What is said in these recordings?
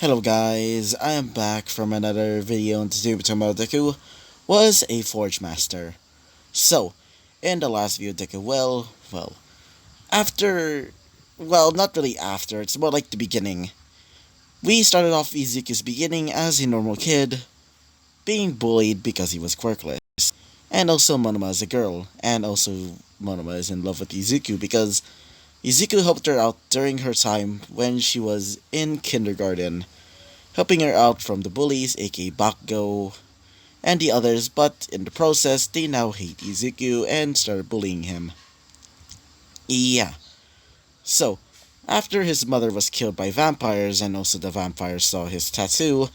Hello guys, I am back from another video and today we're talking about Deku was a Forge Master. So, in the last video Deku, after, not really after, it's more like the beginning. We started off Izuku's beginning as a normal kid, being bullied because he was quirkless. And also Monoma is a girl, and also Monoma is in love with Izuku because Izuku helped her out during her time when she was in kindergarten, helping her out from the bullies, aka Bakugo, and the others, but in the process, they now hate Izuku and start bullying him. Yeah. So, after his mother was killed by vampires, and also the vampires saw his tattoo,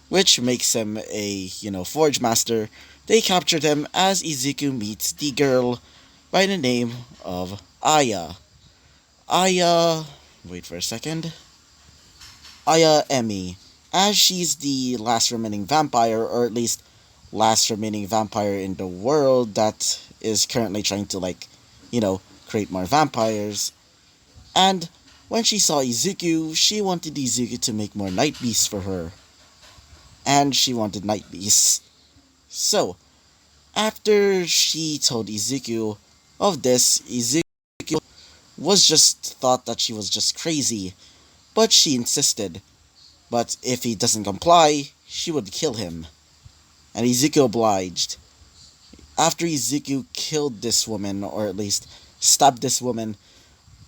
which makes him a, Forge Master, they captured him as Izuku meets the girl by the name of Aya. Aya. Wait for a second. Aya Emi, as she's the last remaining vampire, or at least last remaining vampire in the world that is currently trying to, create more vampires. And when she saw Izuku, she wanted Izuku to make more Night Beasts for her. And she wanted Night Beasts. So, after she told Izuku of this, Izuku was just thought that she was just crazy, but she insisted. But if he doesn't comply, she would kill him. And Izuku obliged. After Izuku killed this woman, or at least stabbed this woman,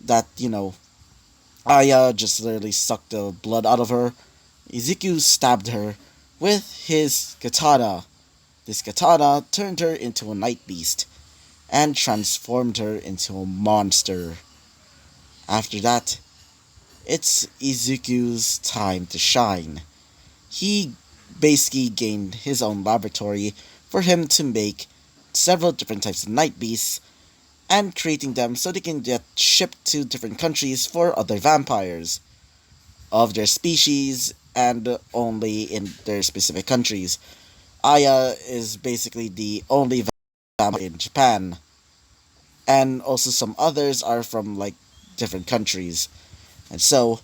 that, Aya just literally sucked the blood out of her, Izuku stabbed her with his katana. This katana turned her into a night beast and transformed her into a monster. After that, it's Izuku's time to shine. He basically gained his own laboratory for him to make several different types of night beasts and creating them so they can get shipped to different countries for other vampires of their species and only in their specific countries. Aya is basically the only vampire in Japan, and also some others are from different countries. And so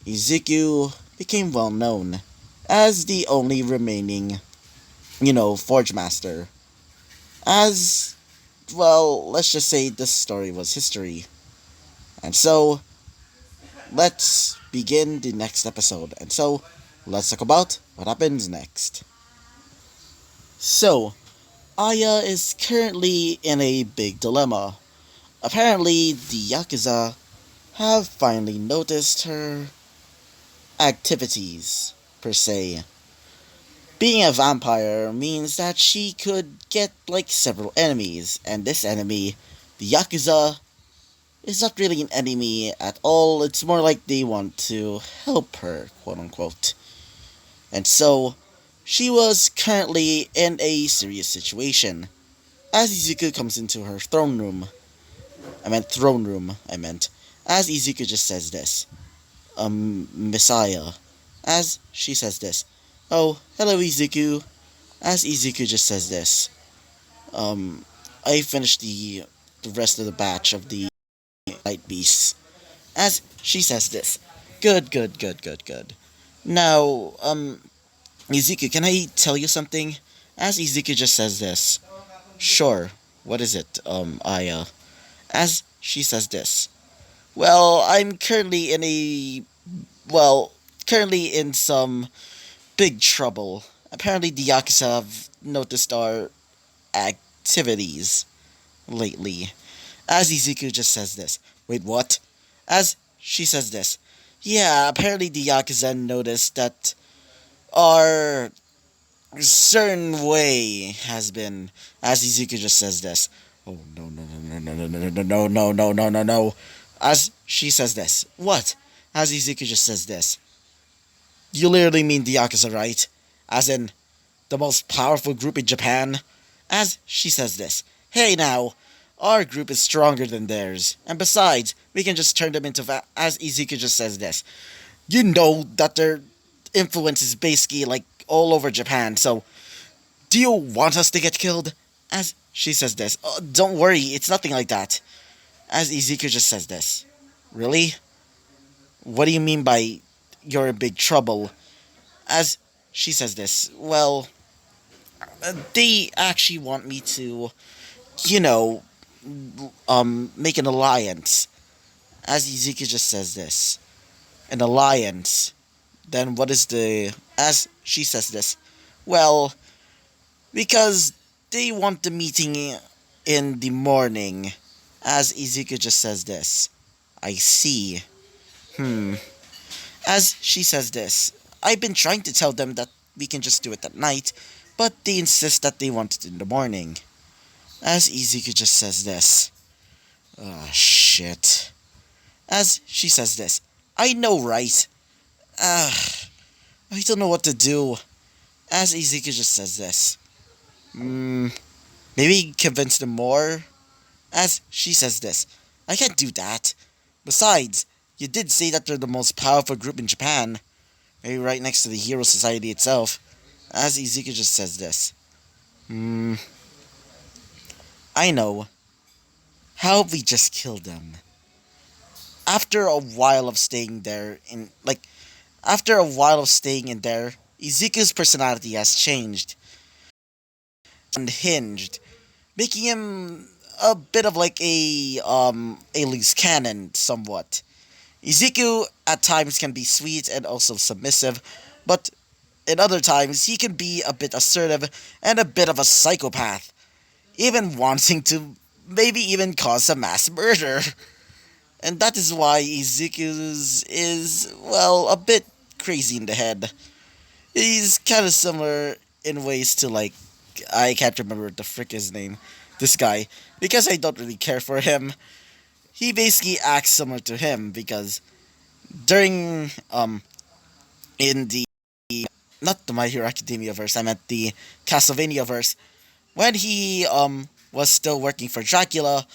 Izuku became well known as the only remaining, Forge Master. As, let's just say this story was history. And so, let's begin the next episode. And so, let's talk about what happens next. So, Aya is currently in a big dilemma. Apparently, the Yakuza have finally noticed her activities, per se. Being a vampire means that she could get several enemies, and this enemy, the Yakuza, is not really an enemy at all. It's more like they want to help her, quote unquote. And so, she was currently in a serious situation. As Izuku comes into her throne room, as Izuku just says this, Messiah, as she says this, oh, hello Izuku, as Izuku just says this, I finished the rest of the batch of the Night Beasts. As she says this, good, good, good, good, good. Now, Izuku, can I tell you something? As Izuku just says this, sure. What is it, Aya? As she says this, well, I'm currently in some big trouble. Apparently, the Yakuza have noticed our activities lately. As Izuku just says this. Wait, what? As she says this. Yeah, apparently the Yakuza noticed that our certain way has been. As Izuku just says this. Oh, no, no, no, no, no, no, no, no, no, no, no, no, no. As she says this. What? As Izuku just says this. You literally mean the Yakuza, right? As in, the most powerful group in Japan? As she says this. Hey now, our group is stronger than theirs. And besides, we can just turn them into as Izuku just says this. You know that their influence is basically all over Japan, so do you want us to get killed? As she says this. Oh, don't worry, it's nothing like that. As Izuku just says this. Really? What do you mean by you're in big trouble? As she says this, well, they actually want me to, you know, make an alliance. As Ezekiel just says this, an alliance. Then what is the? As she says this, well, because they want the meeting in the morning. As Ezekiel just says this, I see. Hmm. As she says this, I've been trying to tell them that we can just do it at night, but they insist that they want it in the morning. As Ezekiel just says this, ah, shit. As she says this, I know, right? Ah, I don't know what to do. As Ezekiel just says this, maybe convince them more? As she says this, I can't do that. Besides, you did say that they're the most powerful group in Japan, maybe right next to the Hero Society itself. As Ezekiel just says this, I know. How if we just kill them? After a while of staying there, after a while of staying in there, Ezekiel's personality has changed, unhinged, making him a bit of like a loose cannon, somewhat. Ezekiel at times can be sweet and also submissive, but in other times he can be a bit assertive and a bit of a psychopath, even wanting to maybe even cause a mass murder. And that is why Ezekiel's is, well, a bit crazy in the head. He's kind of similar in ways to, like, I can't remember what the frick his name. This guy. Because I don't really care for him. He basically acts similar to him because during, in the, not the My Hero Academia verse, I meant the Castlevania verse, when he, was still working for Dracula,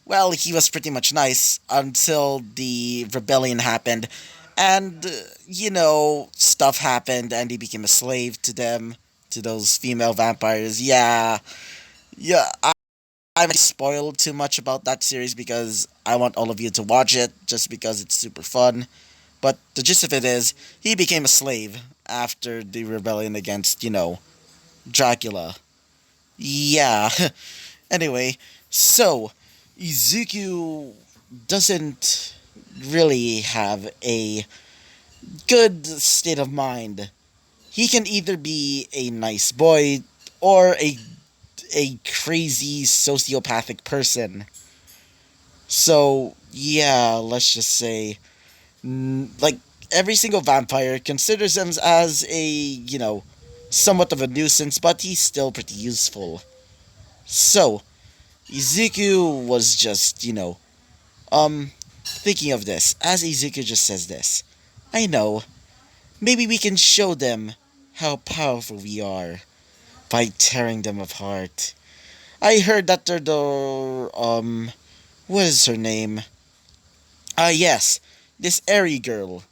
well, he was pretty much nice until the rebellion happened. And, stuff happened and he became a slave to them, to those female vampires. Yeah, yeah, I might spoil too much about that series because I want all of you to watch it just because it's super fun. But the gist of it is, he became a slave after the rebellion against, Dracula. Yeah. Anyway, so Izuku doesn't really have a good state of mind. He can either be a nice boy or a crazy sociopathic person. So, yeah, let's just say like every single vampire considers him as somewhat of a nuisance, but he's still pretty useful. So, Izuku was just, thinking of this, as Izuku just says this. I know, maybe we can show them how powerful we are by tearing them apart. I heard that they're the, what is her name? Yes, this Airy girl.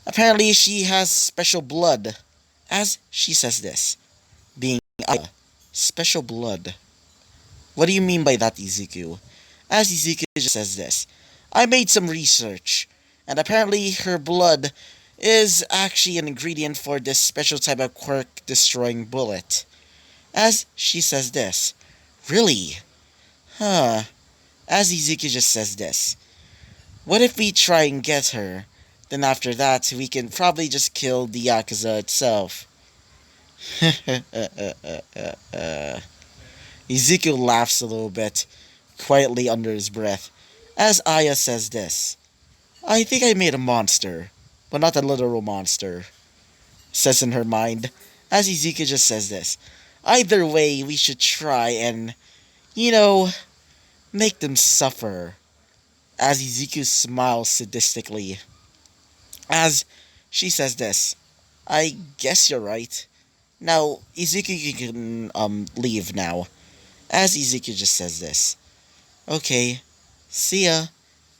Apparently she has special blood, as she says this, being special blood. What do you mean by that, Izuku? As Izuku just says this, I made some research, and apparently her blood is actually an ingredient for this special type of quirk-destroying bullet. As she says this, really? Huh. As Izuku just says this, what if we try and get her? Then after that, we can probably just kill the Yakuza itself. Ezekiel laughs a little bit, quietly under his breath, as Aya says this. I think I made a monster, but not a literal monster, says in her mind, as Ezekiel just says this. Either way, we should try and, make them suffer, as Ezekiel smiles sadistically. As she says this, I guess you're right. Now, Ezekiel, you can, leave now. As Ezekiel just says this. Okay, see ya.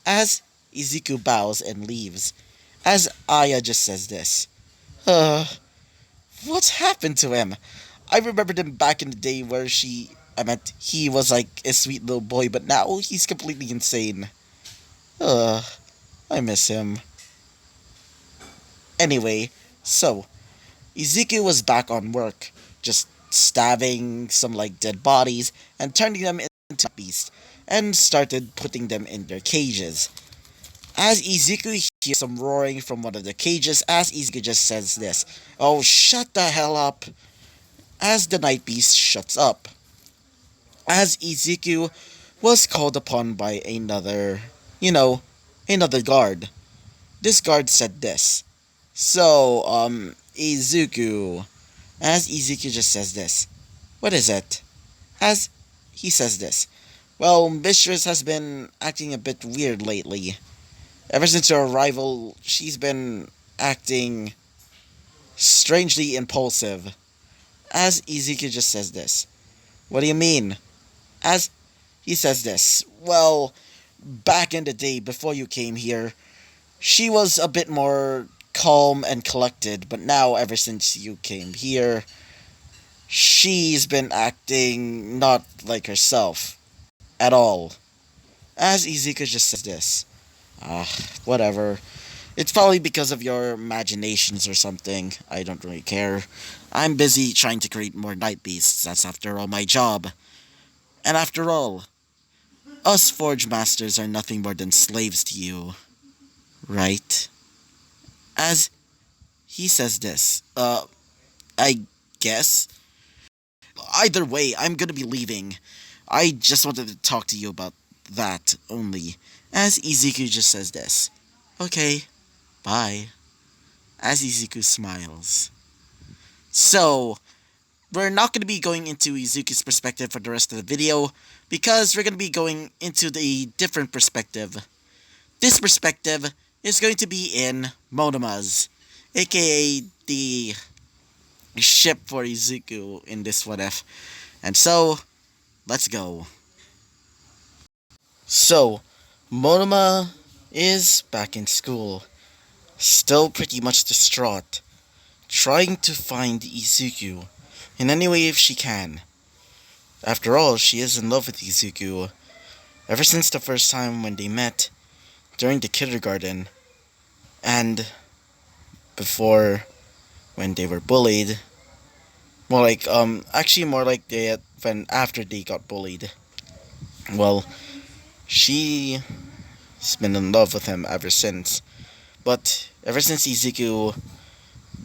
As Ezekiel bows and leaves. As Aya just says this. Uh, what's happened to him? I remembered him back in the day where he was like a sweet little boy, but now he's completely insane. I miss him. Anyway, so, Izuku was back on work, just stabbing some like dead bodies and turning them into beasts, and started putting them in their cages. As Izuku hears some roaring from one of the cages, as Izuku just says this, "Oh, shut the hell up!" As the Night Beast shuts up. As Izuku was called upon by you know, another guard. This guard said this. So, Izuku. As Izuku just says this. What is it? As he says this. Well, Mistress has been acting a bit weird lately. Ever since her arrival, she's been acting strangely impulsive. As Izuku just says this. What do you mean? As he says this. Well, back in the day before you came here, she was a bit more calm and collected, but now, ever since you came here, she's been acting not like herself at all. As Izuku just says this. Ah, whatever. It's probably because of your imaginations or something. I don't really care. I'm busy trying to create more night beasts. That's after all my job. And after all, us Forge Masters are nothing more than slaves to you, right? As he says this, I guess. Either way, I'm gonna be leaving. I just wanted to talk to you about that only. As Izuku just says this. Okay, bye. As Izuku smiles. So, we're not going to be going into Izuku's perspective for the rest of the video, because we're going to be going into the different perspective. This perspective is going to be in Monoma's, aka the ship for Izuku in this What If. And so, let's go. So, Monoma is back in school, still pretty much distraught, trying to find Izuku in any way if she can. After all, she is in love with Izuku ever since the first time when they met during the kindergarten, and before when they were bullied. Actually more like when after they got bullied. Well, she's been in love with him ever since. But ever since Izuku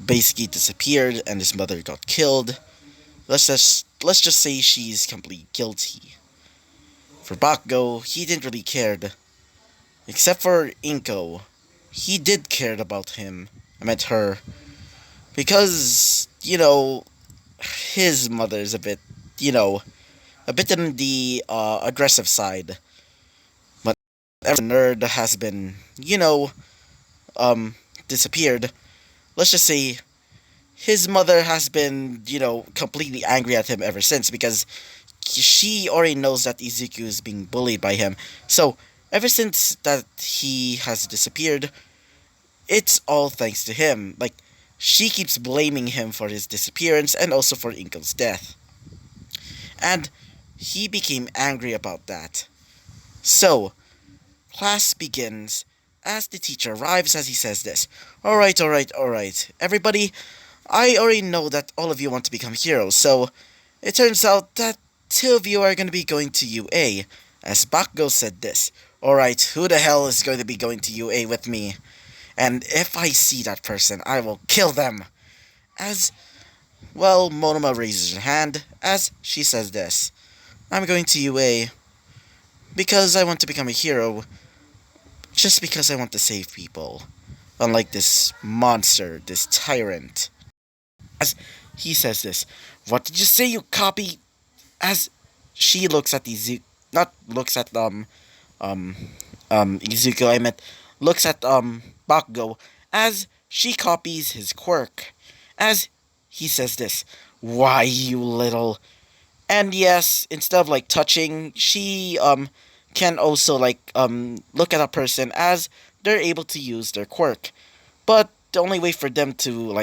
basically disappeared and his mother got killed, let's just say she's completely guilty. For Bakugo, he didn't really cared. Except for Inko. He did cared about him. I meant her. Because, his mother's a bit, a bit on the aggressive side. But every nerd has been, disappeared. Let's just say his mother has been, completely angry at him ever since, because she already knows that Izuku is being bullied by him. So, ever since that he has disappeared, it's all thanks to him. Like, she keeps blaming him for his disappearance and also for Inko's death. And he became angry about that. So, class begins as the teacher arrives as he says this. Alright, everybody, I already know that all of you want to become heroes, so it turns out that two of you are going to be going to UA. As Bakugo said this. Alright, who the hell is going to be going to UA with me? And if I see that person, I will kill them. Monoma raises her hand as she says this. I'm going to UA because I want to become a hero. Just because I want to save people. Unlike this monster, this tyrant. As he says this. What did you say, you copy? As she looks at Izuku. Not looks at, Izuku, I meant looks at, Bakugo as she copies his quirk. As he says this. Why, you little... And yes, instead of, touching, she, can also, look at a person as they're able to use their quirk. But the only way for them to,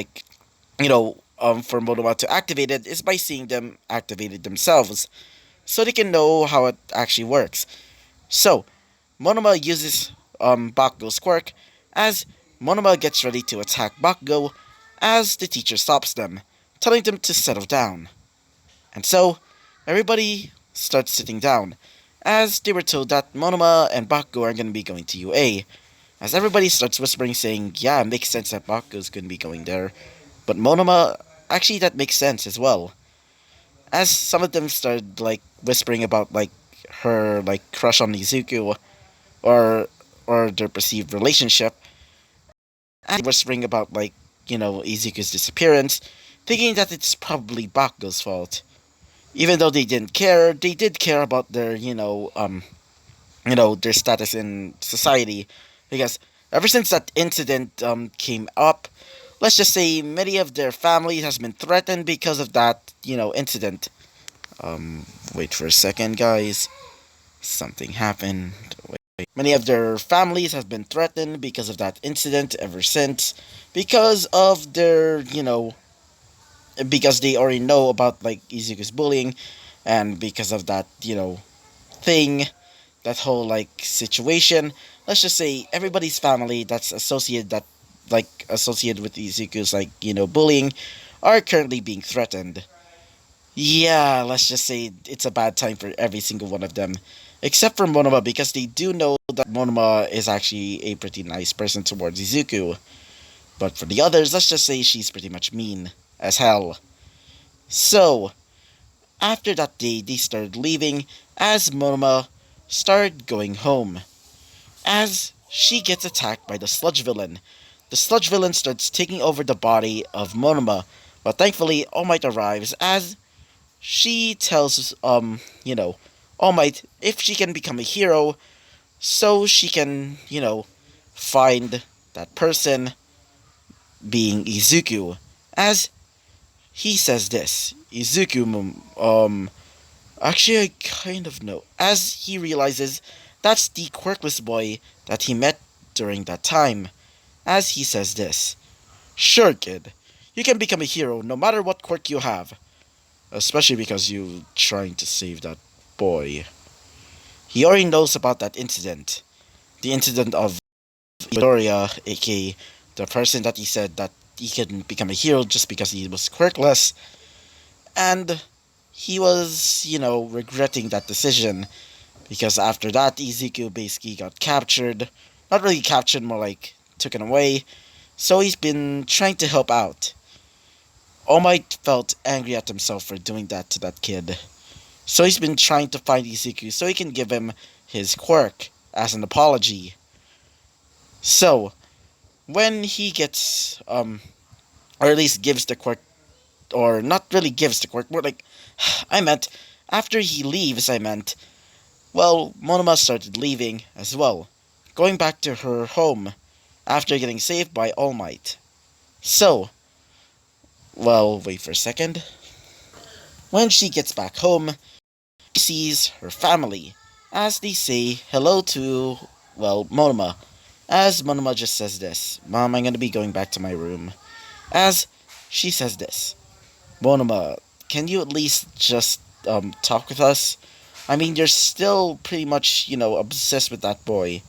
for Monoma to activate it is by seeing them activate it themselves, so they can know how it actually works. So, Monoma uses Bakugo's quirk as Monoma gets ready to attack Bakugo, as the teacher stops them, telling them to settle down. And so, everybody starts sitting down, as they were told that Monoma and Bakugo are going to be going to UA, as everybody starts whispering saying, yeah, it makes sense that Bakugo's going to be going there, but Monoma, actually that makes sense as well. As some of them started, like, whispering about, like, her, like, crush on Izuku, or, or their perceived relationship, and whispering about, like, Izuku's disappearance, thinking that it's probably Bakugo's fault. Even though they didn't care, they did care about their, their status in society, because ever since that incident came up, let's just say many of their families has been threatened because of that, incident. Wait for a second, guys. Something happened. Wait. Many of their families have been threatened because of that incident ever since, because of their, because they already know about like Izuku's bullying, and because of that, thing, that whole like situation. Let's just say everybody's family that's associated with Izuku's like bullying are currently being threatened. Yeah, let's just say it's a bad time for every single one of them, except for Monoma, because they do know that Monoma is actually a pretty nice person towards Izuku. But for the others, let's just say she's pretty much mean as hell. So, after that day, they started leaving as Monoma started going home. As she gets attacked by the sludge villain, the sludge villain starts taking over the body of Monoma, but thankfully All Might arrives as she tells, All Might if she can become a hero, so she can, find that person being Izuku. As he says this, Izuku, actually, I kind of know. As he realizes that's the quirkless boy that he met during that time. As he says this, sure, kid. You can become a hero no matter what quirk you have. Especially because you're trying to save that boy. He already knows about that incident. The incident of Midoriya, aka the person that he said that he couldn't become a hero just because he was quirkless. And he was, regretting that decision, because after that, Izuku basically got captured. Not really captured, more like taken away. So he's been trying to help out. All Might felt angry at himself for doing that to that kid. So he's been trying to find Izuku so he can give him his quirk as an apology. So, when he gets, or at least gives the quirk, or not really gives the quirk, more like, I meant, after he leaves, well, Monoma started leaving as well, going back to her home after getting saved by All Might. So, well, wait for a second. When she gets back home, she sees her family as they say hello to, well, Monoma. As Monoma just says this, Mom, I'm gonna be going back to my room. As she says this, Monoma, can you at least just talk with us? I mean, you're still pretty much, obsessed with that boy.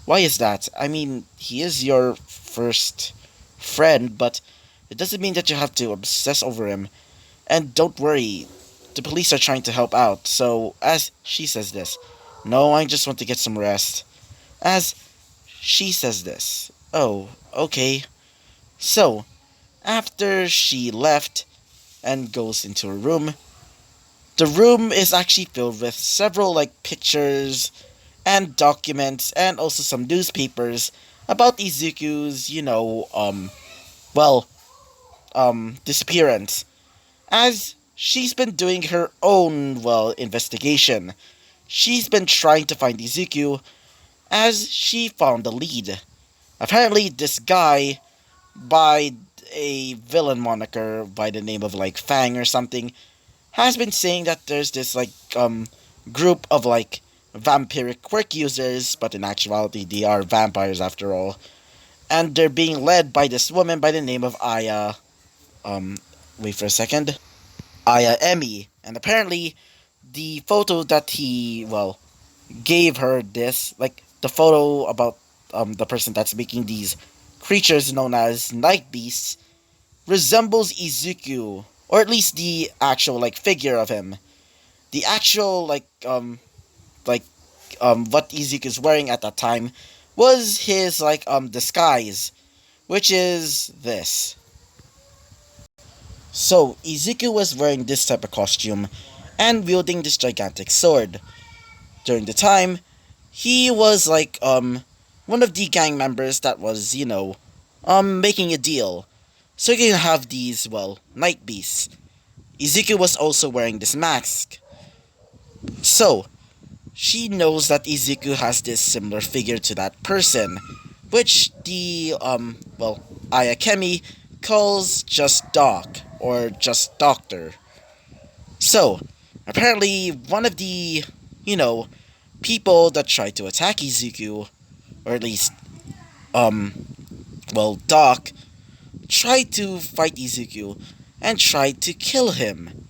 Why is that? I mean, he is your first friend, but it doesn't mean that you have to obsess over him. And don't worry, the police are trying to help out. So, as she says this, no, I just want to get some rest. As she says this, oh, okay. So, after she left and goes into her room, the room is actually filled with several like pictures and documents and also some newspapers about Izuku's, well, disappearance. As she's been doing her own, well, investigation. She's been trying to find Izuku as she found a lead. Apparently, this guy, by a villain moniker by the name of like Fang or something, has been saying that there's this like group of like vampiric quirk users, but in actuality they are vampires after all, and they're being led by this woman by the name of Aya. Um, wait for a second. Aya Emi, and apparently the photo that he well gave her this like the photo about the person that's making these creatures known as night beasts resembles Izuku, or at least the actual like figure of him. The actual like what Izuku is wearing at that time was his disguise, which is this. So Izuku was wearing this type of costume and wielding this gigantic sword. During the time, he was one of the gang members that was, making a deal. So you can have these, night beasts. Izuku was also wearing this mask. So, she knows that Izuku has this similar figure to that person, which the, Ayakemi calls just Doc, or just Doctor. So, apparently, one of the, people that tried to attack Izuku, or at least, Doc, tried to fight Izuku and tried to kill him.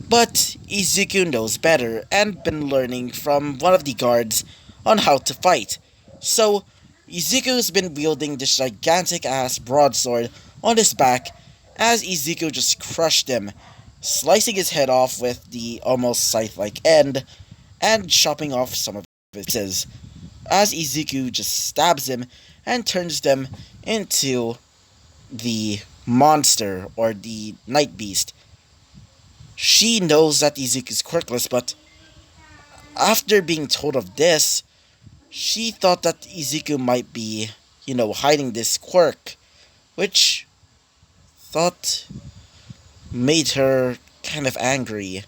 But Izuku knows better and been learning from one of the guards on how to fight. So Izuku's been wielding this gigantic ass broadsword on his back as Izuku just crushed him, slicing his head off with the almost scythe-like end and chopping off some of his pieces, as Izuku just stabs him and turns them into the monster or the night beast. She knows that Izuku is quirkless, but after being told of this, she thought that Izuku might be, hiding this quirk, which thought made her kind of angry,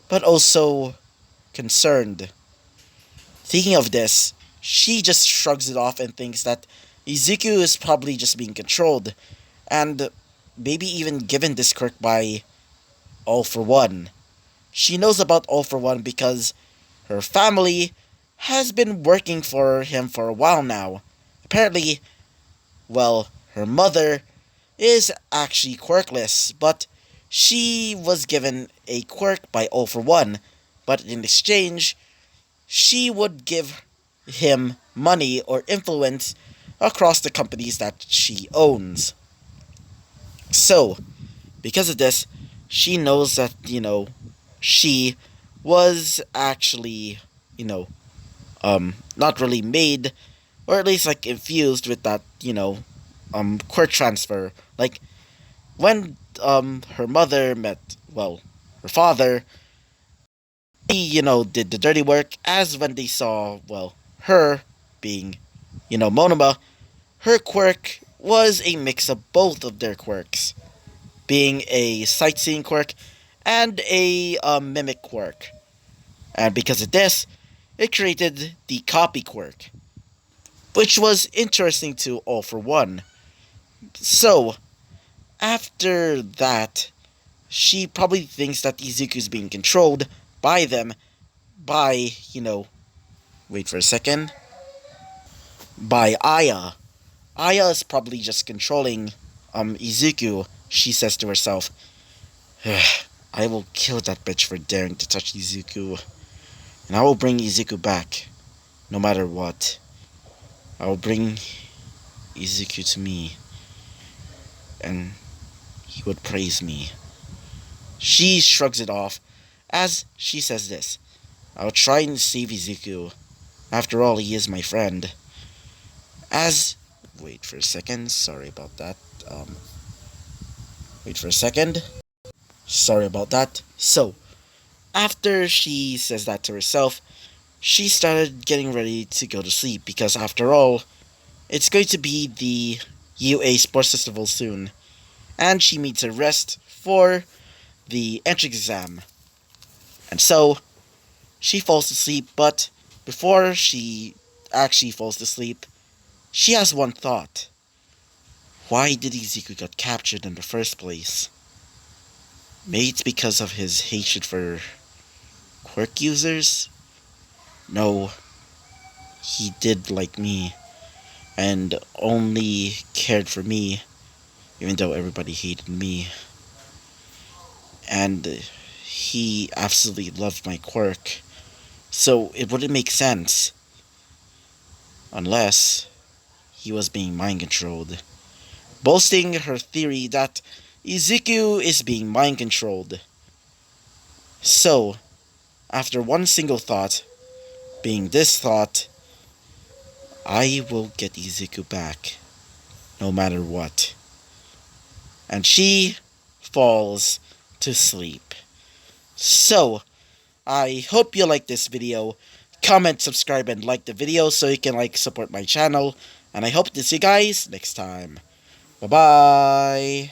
but also concerned. Thinking of this, she just shrugs it off and thinks that Izuku is probably just being controlled, and maybe even given this quirk by All For One. She knows about All For One because her family has been working for him for a while now. Apparently, her mother is actually quirkless, but she was given a quirk by All For One, but in exchange, she would give him money or influence across the companies that she owns. So, because of this, she knows that, she was actually, not really made, or at least infused with that, quirk transfer. Like, when, her mother met, her father, he, did the dirty work, as when they saw, her being, Monoma, her quirk was a mix of both of their quirks, being a sightseeing quirk and a mimic quirk. And because of this, it created the copy quirk, which was interesting to All For One. So, after that, she probably thinks that Izuku is being controlled by them by, wait for a second, by Aya. Aya is probably just controlling Izuku, she says to herself. I will kill that bitch for daring to touch Izuku, and I will bring Izuku back, no matter what. I will bring Izuku to me, and he would praise me. She shrugs it off as she says this. I'll try and save Izuku. After all, he is my friend. As... Wait for a second. Sorry about that. Wait for a second. Sorry about that. So, after she says that to herself, she started getting ready to go to sleep because after all, it's going to be the UA Sports Festival soon. And she needs to rest for the entrance exam. And so, she falls asleep, but before she actually falls asleep, she has one thought. Why did Izuku get captured in the first place? Maybe it's because of his hatred for quirk users? No, he did like me, and only cared for me, even though everybody hated me. And he absolutely loved my quirk, so it wouldn't make sense unless he was being mind controlled. boasting her theory that Izuku is being mind controlled. So, after one single thought, being this thought, I will get Izuku back, no matter what. And she falls to sleep. So, I hope you like this video. Comment, subscribe, and like the video so you can support my channel. And I hope to see you guys next time. Bye-bye!